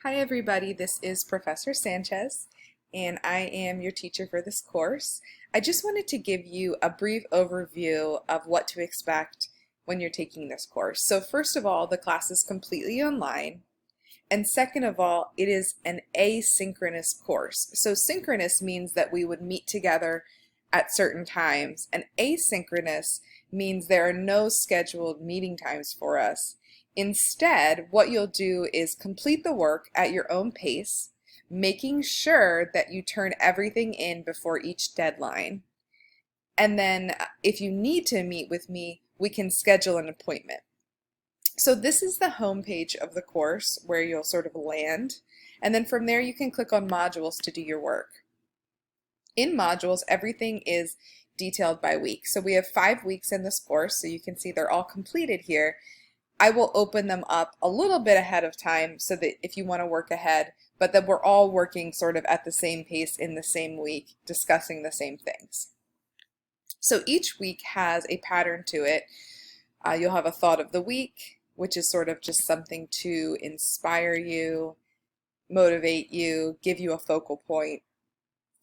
Hi everybody, this is Professor Sanchez and I am your teacher for this course. I just wanted to give you a brief overview of what to expect when you're taking this course. So first of all, the class is completely online, and second of all, it is an asynchronous course. So synchronous means that we would meet together at certain times, and asynchronous means there are no scheduled meeting times for us. Instead, what you'll do is complete the work at your own pace, making sure that you turn everything in before each deadline. And then if you need to meet with me, we can schedule an appointment. So this is the home page of the course where you'll sort of land, and then from there you can click on modules to do your work. In modules, everything is detailed by week. So we have 5 weeks in this course, so you can see they're all completed here. I will open them up a little bit ahead of time so that if you want to work ahead, but that we're all working sort of at the same pace in the same week, discussing the same things. So each week has a pattern to it. You'll have a thought of the week, which is sort of just something to inspire you, motivate you, give you a focal point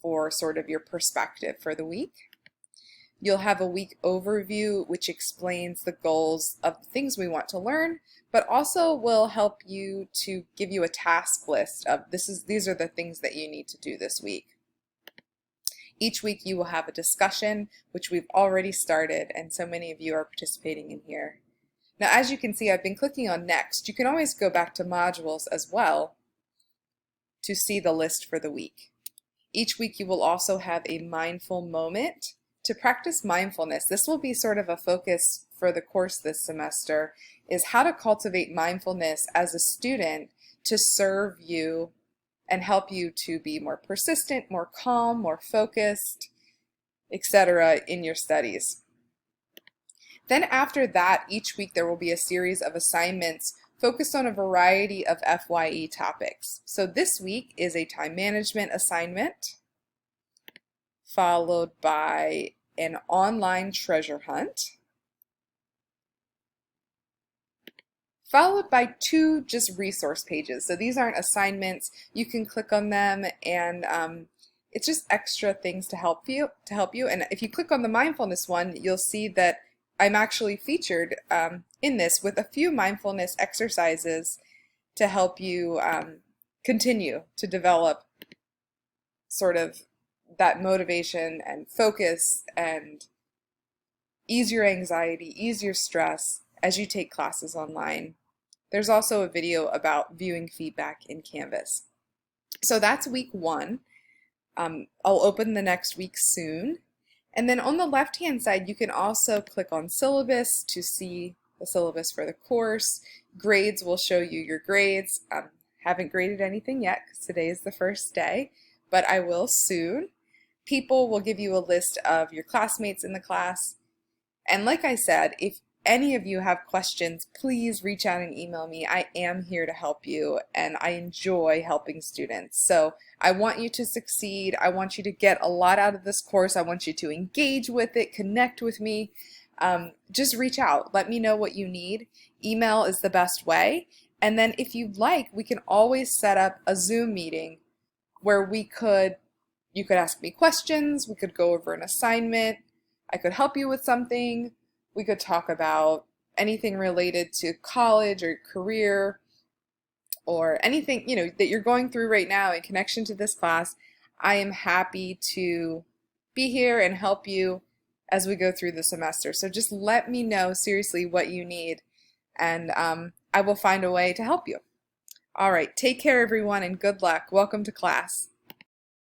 for sort of your perspective for the week. You'll have a week overview, which explains the goals of the things we want to learn, but also will help you to give you a task list of these are the things that you need to do this week. Each week you will have a discussion, which we've already started, and so many of you are participating in here. Now, as you can see, I've been clicking on Next. You can always go back to modules as well to see the list for the week. Each week you will also have a mindful moment to practice mindfulness. This will be sort of a focus for the course this semester, is how to cultivate mindfulness as a student to serve you and help you to be more persistent, more calm, more focused, etc. in your studies. Then after that, each week there will be a series of assignments focused on a variety of FYE topics. So this week is a time management assignment, followed by an online treasure hunt, followed by 2 just resource pages. So these aren't assignments. You can click on them, and it's just extra things to help you. And if you click on the mindfulness one, you'll see that I'm actually featured in this with a few mindfulness exercises to help you continue to develop sort of that motivation and focus and ease your anxiety, ease your stress as you take classes online. There's also a video about viewing feedback in Canvas. So that's week 1. I'll open the next week soon. And then on the left-hand side, you can also click on syllabus to see the syllabus for the course. Grades will show you your grades. Haven't graded anything yet because today is the first day, but I will soon. People will give you a list of your classmates in the class. And like I said, if any of you have questions, please reach out and email me. I am here to help you, and I enjoy helping students. So I want you to succeed. I want you to get a lot out of this course. I want you to engage with it, connect with me. Just reach out. Let me know what you need. Email is the best way. And then if you'd like, we can always set up a Zoom meeting where you could ask me questions, we could go over an assignment, I could help you with something, we could talk about anything related to college or career or anything that you're going through right now in connection to this class. I am happy to be here and help you as we go through the semester. So just let me know seriously what you need, and I will find a way to help you. All right, take care everyone, and good luck. Welcome to class.